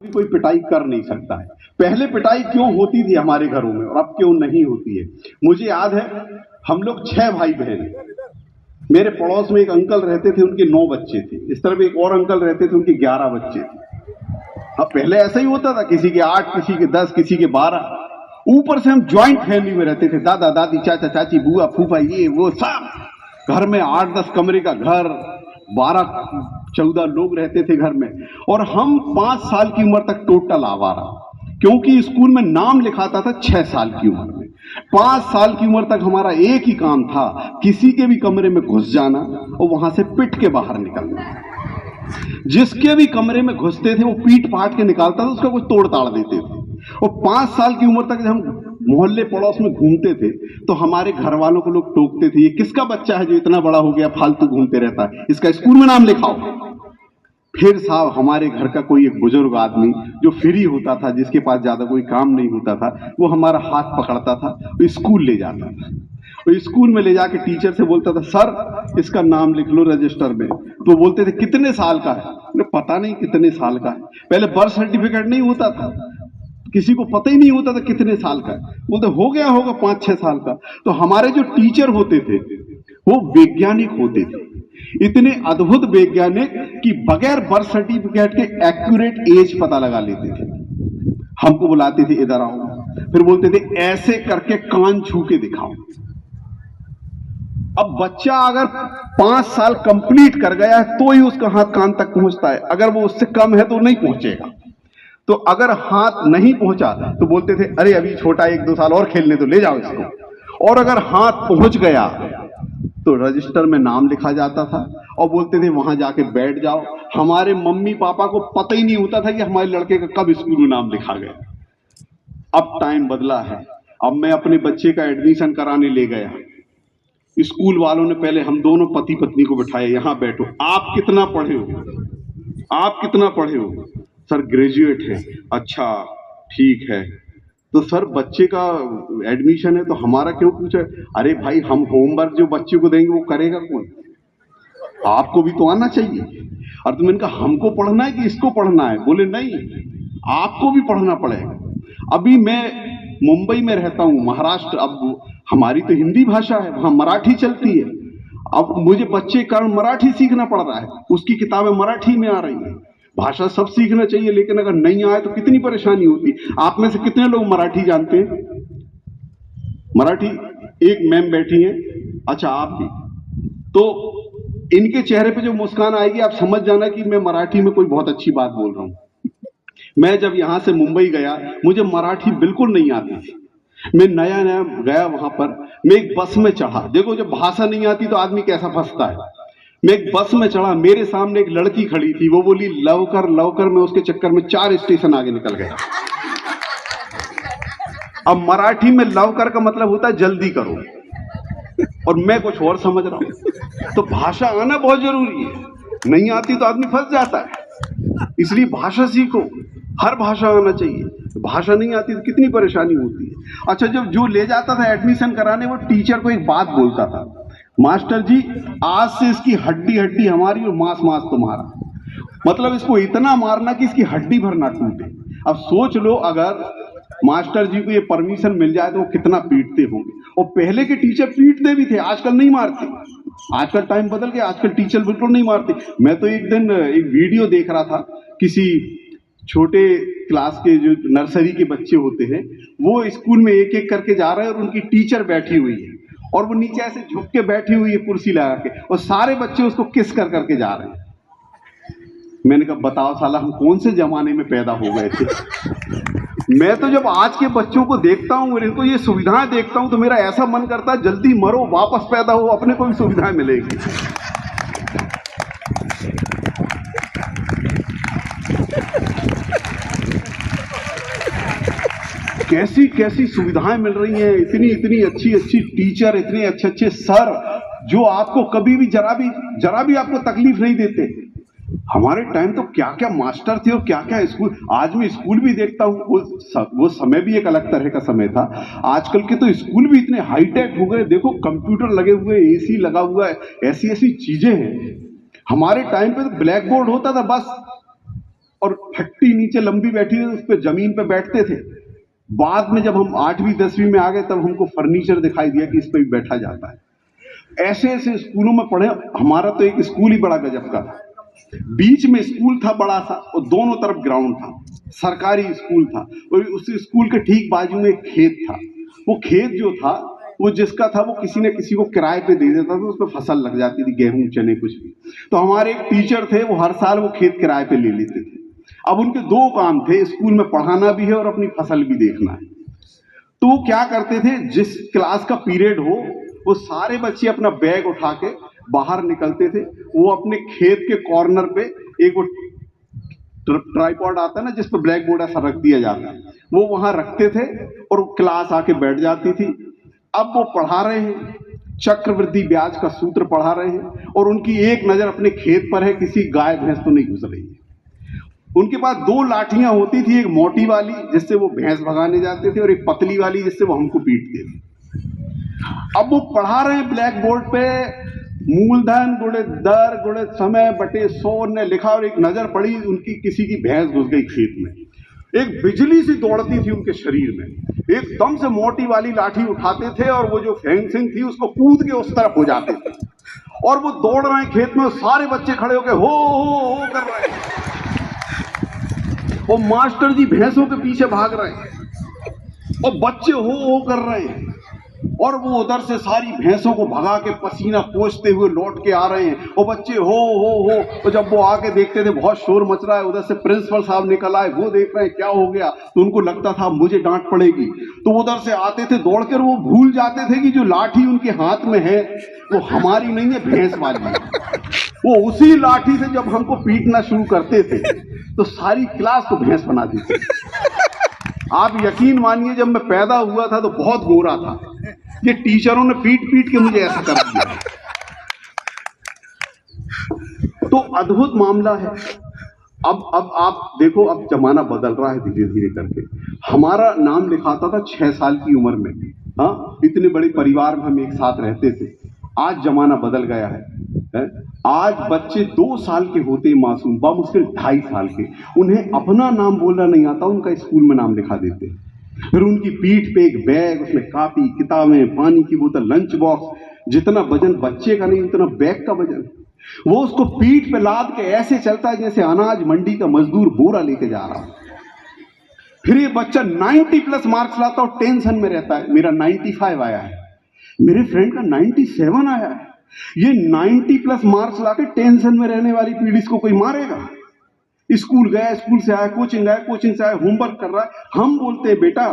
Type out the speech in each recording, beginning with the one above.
कोई पिटाई कर नहीं सकता है। पहले पिटाई क्यों होती थी हमारे घरों में और अब क्यों नहीं होती है? मुझे याद है, हम लोग 6 भाई बहन, मेरे पड़ोस में एक अंकल रहते थे, उनके 9 बच्चे थे। इस तरफ एक और अंकल रहते थे, उनके 11 बच्चे थे। अब पहले ऐसा ही होता था, किसी के 8, किसी के 10, किसी के 12। ऊपर से हम ज्वाइंट फैमिली में रहते थे, दादा दादी, चाचा चाची, बुआ फूफा, ये वो सब। घर में 8-10 कमरे का घर, 12-14 लोग रहते थे घर में। और हम 5 साल की उम्र तक टोटल आवारा, क्योंकि स्कूल में नाम लिखाता था 6 साल की उम्र में। 5 साल की उम्र तक हमारा एक ही काम था, किसी के भी कमरे में घुस जाना और वहां से पिट के बाहर निकलना। जिसके भी कमरे में घुसते थे वो पीट पाट के निकालता था, उसका कुछ तोड़ ताड़ देते थे। और 5 साल की उम्र तक जब हम मोहल्ले पड़ोस में घूमते थे तो हमारे घर वालों को लोग टोकते थे, ये किसका बच्चा है जो इतना बड़ा हो गया, फालतू घूमते रहता है, इसका स्कूल में नाम लिखाओ। फिर साहब हमारे घर का कोई एक बुजुर्ग आदमी जो फ्री होता था, जिसके पास ज्यादा कोई काम नहीं होता था, वो हमारा हाथ पकड़ता था, वो स्कूल ले जाता था। वो स्कूल में ले जाके टीचर से बोलता था, सर इसका नाम लिख लो रजिस्टर में। तो बोलते थे कितने साल का है? पता नहीं कितने साल का है। पहले बर्थ सर्टिफिकेट नहीं होता था, किसी को पता ही नहीं होता था कितने साल का है। बोलते हो गया होगा 5-6 साल का। तो हमारे जो टीचर होते थे वो वैज्ञानिक होते थे, इतने अद्भुत वैज्ञानिक कि बगैर बर्थ सर्टिफिकेट के एक्यूरेट एज पता लगा लेते थे। हमको बुलाते थे, इधर आओ, फिर बोलते थे ऐसे करके कान छू के दिखाओ। अब बच्चा अगर 5 साल कंप्लीट कर गया है तो ही उसका हाथ कान तक पहुंचता है, अगर वो उससे कम है तो नहीं पहुंचेगा। तो अगर हाथ नहीं पहुंचा तो बोलते थे अरे अभी छोटा, 1-2 साल और खेलने तो ले जाओ इसको। और अगर हाथ पहुंच गया तो रजिस्टर में नाम लिखा जाता था और बोलते थे वहां जाके बैठ जाओ। हमारे मम्मी पापा को पता ही नहीं होता था कि हमारे लड़के का कब स्कूल में नाम लिखा गया। अब टाइम बदला है। अब मैं अपने बच्चे का एडमिशन कराने ले गया, स्कूल वालों ने पहले हम दोनों पति पत्नी को बिठाया, यहां बैठो, आप कितना पढ़े हो, आप कितना पढ़े हो? सर ग्रेजुएट है। अच्छा ठीक है, तो सर बच्चे का एडमिशन है तो हमारा क्यों पूछे? अरे भाई हम होमवर्क जो बच्चे को देंगे वो करेगा कौन? आपको भी तो आना चाहिए। और तुमने कहा हमको पढ़ना है कि इसको पढ़ना है? बोले नहीं, आपको भी पढ़ना पड़ेगा। अभी मैं मुंबई में रहता हूं, महाराष्ट्र। अब हमारी तो हिंदी भाषा है, वहां मराठी चलती है। अब मुझे बच्चे के कारण मराठी सीखना पड़ रहा है, उसकी किताबें मराठी में आ रही है। भाषा सब सीखना चाहिए, लेकिन अगर नहीं आए तो कितनी परेशानी होती। आप में से कितने लोग मराठी जानते हैं? मराठी एक मैम बैठी है, अच्छा आप भी। तो इनके चेहरे पे जो मुस्कान आएगी आप समझ जाना कि मैं मराठी में कोई बहुत अच्छी बात बोल रहा हूं। मैं जब यहां से मुंबई गया, मुझे मराठी बिल्कुल नहीं आती थी। मैं नया नया गया वहां पर, मैं एक बस में चढ़ा। देखो जब भाषा नहीं आती तो आदमी कैसा फंसता है। मैं एक बस में चढ़ा, मेरे सामने एक लड़की खड़ी थी, वो बोली लवकर लवकर, मैं उसके चक्कर में 4 स्टेशन आगे निकल गया। अब मराठी में लवकर का मतलब होता है जल्दी करो, और मैं कुछ और समझ रहा हूं। तो भाषा आना बहुत जरूरी है, नहीं आती तो आदमी फंस जाता है। इसलिए भाषा सीखो, हर भाषा आना चाहिए। भाषा नहीं आती तो कितनी परेशानी होती है। अच्छा, जब जो ले जाता था एडमिशन कराने, वो टीचर को एक बात बोलता था, मास्टर जी आज से इसकी हड्डी हड्डी हमारी और मांस मांस तुम्हारा। मतलब इसको इतना मारना कि इसकी हड्डी भर ना टूटे। अब सोच लो अगर मास्टर जी को ये परमिशन मिल जाए तो वो कितना पीटते होंगे। और पहले के टीचर पीटते भी थे, आजकल नहीं मारते। आजकल टाइम बदल गया, आजकल टीचर बिल्कुल नहीं मारते। मैं तो एक दिन एक वीडियो देख रहा था, किसी छोटे क्लास के जो नर्सरी के बच्चे होते हैं वो स्कूल में एक एक करके जा रहे हैं और उनकी टीचर बैठी हुई है और वो नीचे ऐसे झुक के बैठी हुई है कुर्सी लगा के, और सारे बच्चे उसको किस कर करके जा रहे हैं। मैंने कहा बताओ साला हम कौन से जमाने में पैदा हो गए थे। मैं तो जब आज के बच्चों को देखता हूं और इनको ये सुविधाएं देखता हूं तो मेरा ऐसा मन करता है जल्दी मरो, वापस पैदा हो, अपने को भी सुविधाएं मिलेगी। कैसी कैसी सुविधाएं मिल रही हैं, इतनी इतनी अच्छी अच्छी टीचर, इतने अच्छे अच्छे सर जो आपको कभी भी जरा भी आपको तकलीफ नहीं देते। हमारे टाइम तो क्या क्या मास्टर थे और क्या क्या स्कूल। आज मैं स्कूल भी देखता हूँ, वो समय भी एक अलग तरह का समय था। आजकल के तो स्कूल भी इतने हाईटेक हो गए, देखो कंप्यूटर लगे हुए, एसी लगा हुआ है, ऐसी ऐसी चीजें हैं। हमारे टाइम पे तो ब्लैक बोर्ड होता था बस, और फट्टी नीचे लंबी बैठी है, उस पर जमीन पे बैठते थे। बाद में जब हम 8वीं 10वीं में आ गए तब हमको फर्नीचर दिखाई दिया कि इस पे भी बैठा जाता है। ऐसे ऐसे स्कूलों में पढ़े। हमारा तो एक स्कूल ही बड़ा गजब का था। बीच में स्कूल था बड़ा सा और दोनों तरफ ग्राउंड था, सरकारी स्कूल था। और उस स्कूल के ठीक बाजू में एक खेत था। वो खेत जो था वो जिसका था वो किसी ने किसी को किराए पे दे देता था, उस पर फसल लग जाती थी, गेहूं चने कुछ भी। तो हमारे एक टीचर थे, वो हर साल वो खेत किराए पे ले लेते थे। अब उनके दो काम थे, स्कूल में पढ़ाना भी है और अपनी फसल भी देखना है। तो वो क्या करते थे, जिस क्लास का पीरियड हो वो सारे बच्चे अपना बैग उठा के बाहर निकलते थे। वो अपने खेत के कॉर्नर पे एक वो ट्राइपॉड आता है ना, जिस पर ब्लैक बोर्ड ऐसा रख दिया जाता है, वो वहां रखते थे और क्लास आके बैठ जाती थी। अब वो पढ़ा रहे हैं, चक्रवृद्धि ब्याज का सूत्र पढ़ा रहे हैं और उनकी एक नजर अपने खेत पर है, किसी गाय भैंस तो नहीं घुस रही है। उनके पास दो लाठियां होती थी, एक मोटी वाली जिससे वो भैंस भगाने जाते थे और एक पतली वाली जिससे वो हमको पीटते थे। अब वो पढ़ा रहे हैं ब्लैक बोर्ड पे, मूलधन गुणित दर गुणित समय बटे 100 ने लिखा और एक नजर पड़ी, उनकी किसी की भैंस घुस गई खेत में। एक बिजली सी दौड़ती थी उनके शरीर में, एकदम से मोटी वाली लाठी उठाते थे और वो जो फेंसिंग थी उसको कूद के उस तरफ हो जाते थे और वो दौड़ रहे हैं खेत में। सारे बच्चे खड़े होकर हो कर रहे हैं और मास्टर जी भैंसों के पीछे भाग रहे हैं और बच्चे हो कर रहे हैं और वो उधर से सारी भैंसों को भगा के पसीना पोंछते हुए लौट के आ रहे हैं और बच्चे हो। और जब वो आके देखते थे बहुत शोर मच रहा है, उधर से प्रिंसिपल साहब निकल आए, वो देख रहे हैं क्या हो गया, तो उनको लगता था मुझे डांट पड़ेगी, तो उधर से आते थे दौड़कर। वो भूल जाते थे कि जो लाठी उनके हाथ में है वो हमारी नहीं है, भैंस वाली है। वो उसी लाठी से जब हमको पीटना शुरू करते थे तो सारी क्लास को भैंस बना दी थी। आप यकीन मानिए, जब मैं पैदा हुआ था तो बहुत गोरा था, ये टीचरों ने पीट पीट के मुझे ऐसा कर दिया। तो अद्भुत मामला है। अब आप देखो, अब जमाना बदल रहा है धीरे धीरे करके। हमारा नाम लिखाता था 6 साल की उम्र में। हाँ, इतने बड़े परिवार में हम एक साथ रहते थे। आज जमाना बदल गया है। आज बच्चे 2 साल के होते मासूम, बामुश्किल 2.5 साल के, उन्हें अपना नाम बोलना नहीं आता, उनका स्कूल में नाम लिखा देते हैं। फिर उनकी पीठ पे एक बैग, उसमें कापी, किताबें, पानी की बोतल, लंच बॉक्स। जितना वजन बच्चे का नहीं उतना बैग का वजन। वो उसको पीठ पे लाद के ऐसे चलता है जैसे अनाज मंडी का मजदूर बोरा लेके जा रहा है। फिर ये बच्चा 90+ मार्क्स लाता और टेंशन में रहता है, मेरा 95 आया है, मेरे फ्रेंड का 97 आया है। ये 90+ मार्क्स लाके टेंशन में रहने वाली पीढ़ी को कोई मारेगा? स्कूल गया, स्कूल से आया, कोचिंग गया, कोचिंग से आया, होमवर्क कर रहा है। हम बोलते हैं बेटा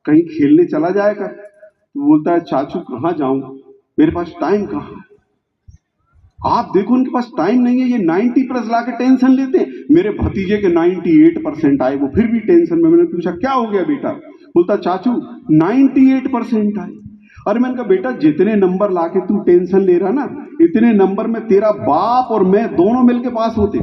कहीं खेलने चला जाएगा, तो बोलता है चाचू कहां जाऊं, मेरे पास टाइम कहां है। आप देखो उनके पास टाइम नहीं है, ये 90+ लाके टेंशन लेते हैं। मेरे भतीजे के 98% आए, वो फिर भी टेंशन में। मैंने पूछा क्या हो गया बेटा, बोलता चाचू 98% आए। अरे मैंने कहा बेटा जितने नंबर लाके तू टेंशन ले रहा ना, इतने नंबर में तेरा बाप और मैं दोनों मिलके पास होते।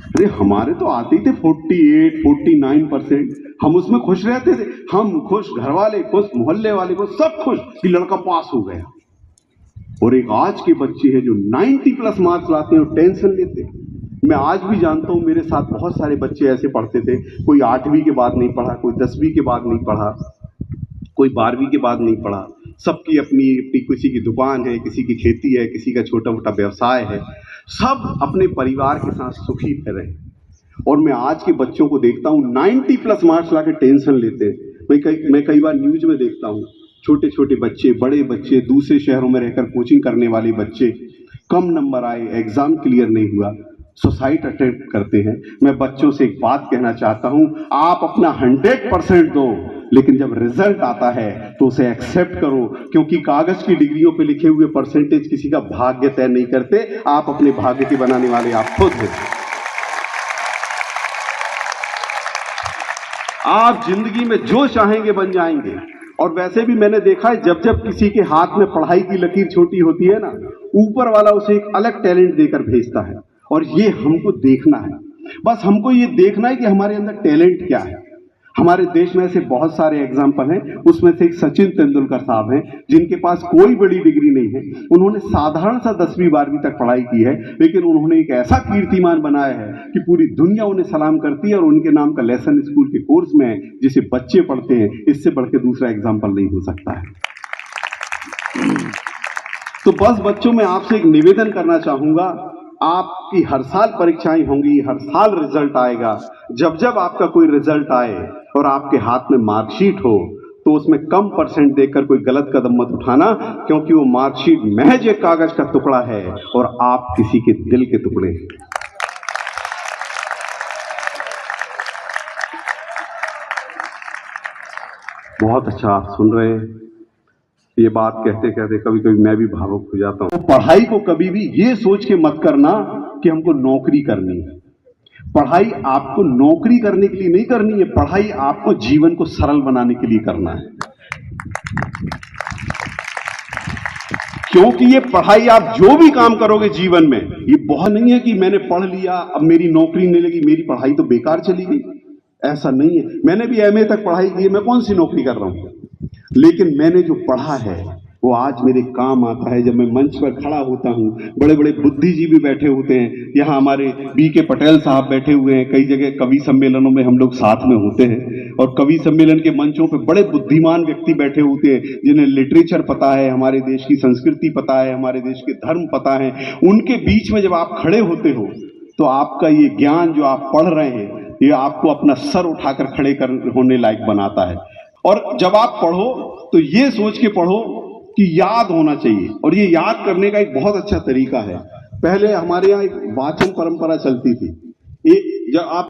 अरे हमारे तो आते ही थे 48, 49%। हम उसमें खुश रहते थे, हम खुश, घर वाले खुश, मोहल्ले वाले खुश, सब खुश कि लड़का पास हो गया। और एक आज के बच्चे हैं जो 90+ मार्क्स लाते हैं और टेंशन लेते हैं। मैं आज भी जानता हूं, मेरे साथ बहुत सारे बच्चे ऐसे पढ़ते थे, कोई 8वीं के बाद नहीं पढ़ा, कोई 10वीं के बाद नहीं पढ़ा, कोई 12वीं के बाद नहीं पढ़ा। सबकी अपनी अपनी, किसी की दुकान है, किसी की खेती है, किसी का छोटा मोटा व्यवसाय है, सब अपने परिवार के साथ सुखी रहे। और मैं आज के बच्चों को देखता हूँ 90+ मार्क्स लाके टेंशन लेते हैं। मैं कई बार न्यूज में देखता हूँ छोटे छोटे बच्चे, बड़े बच्चे, दूसरे शहरों में रहकर कोचिंग करने वाले बच्चे, कम नंबर आए, एग्जाम क्लियर नहीं हुआ, सुसाइड अटेम्प्ट करते हैं। मैं बच्चों से एक बात कहना चाहता हूं, आप अपना 100% दो, लेकिन जब रिजल्ट आता है तो उसे एक्सेप्ट करो, क्योंकि कागज की डिग्रियों पे लिखे हुए परसेंटेज किसी का भाग्य तय नहीं करते। आप अपने भाग्य के बनाने वाले आप खुद हैं। आप जिंदगी में जो चाहेंगे बन जाएंगे। और वैसे भी मैंने देखा है, जब जब किसी के हाथ में पढ़ाई की लकीर छोटी होती है ना, ऊपर वाला उसे एक अलग टैलेंट देकर भेजता है। और ये हमको देखना है, बस हमको ये देखना है कि हमारे अंदर टैलेंट क्या है। हमारे देश में ऐसे बहुत सारे एग्जाम्पल हैं, उसमें से एक सचिन तेंदुलकर साहब हैं, जिनके पास कोई बड़ी डिग्री नहीं है। उन्होंने साधारण सा 10वीं 12वीं तक पढ़ाई की है, लेकिन उन्होंने एक ऐसा कीर्तिमान बनाया है कि पूरी दुनिया उन्हें सलाम करती है और उनके नाम का लेसन स्कूल के कोर्स में है, जिसे बच्चे पढ़ते हैं। इससे बढ़ के दूसरा एग्जाम्पल नहीं हो सकता है। तो बस बच्चों, मैं आपसे एक निवेदन करना चाहूंगा, आपकी हर साल परीक्षाएं होंगी, हर साल रिजल्ट आएगा। जब जब आपका कोई रिजल्ट आए और आपके हाथ में मार्कशीट हो, तो उसमें कम परसेंट देकर कोई गलत कदम मत उठाना, क्योंकि वो मार्कशीट महज एक कागज का टुकड़ा है और आप किसी के दिल के टुकड़े हैं। बहुत अच्छा आप सुन रहे हैं। ये बात कहते कहते कभी कभी मैं भी भावुक हो जाता हूं। पढ़ाई को कभी भी ये सोच के मत करना कि हमको नौकरी करनी है। पढ़ाई आपको नौकरी करने के लिए नहीं करनी है, पढ़ाई आपको जीवन को सरल बनाने के लिए करना है। क्योंकि ये पढ़ाई, आप जो भी काम करोगे जीवन में, ये बहुत नहीं है कि मैंने पढ़ लिया अब मेरी नौकरी नहीं लगी, मेरी पढ़ाई तो बेकार चली गई। ऐसा नहीं है। मैंने भी एमए तक पढ़ाई की है, मैं कौन सी नौकरी कर रहा हूं, लेकिन मैंने जो पढ़ा है वो आज मेरे काम आता है। जब मैं मंच पर खड़ा होता हूं, बड़े बड़े बुद्धिजीवी बैठे होते हैं, यहाँ हमारे बीके पटेल साहब बैठे हुए हैं, कई जगह कवि सम्मेलनों में हम लोग साथ में होते हैं, और कवि सम्मेलन के मंचों पे बड़े बुद्धिमान व्यक्ति बैठे होते हैं, जिन्हें लिटरेचर पता है, हमारे देश की संस्कृति पता है, हमारे देश के धर्म पता है। उनके बीच में जब आप खड़े होते हो, तो आपका ये ज्ञान जो आप पढ़ रहे हैं, ये आपको अपना सर उठाकर खड़े होने लायक बनाता है। और जब आप पढ़ो तो ये सोच के पढ़ो कि याद होना चाहिए, और ये याद करने का एक बहुत अच्छा तरीका है। पहले हमारे यहाँ एक वाचन परंपरा चलती थी। जब आप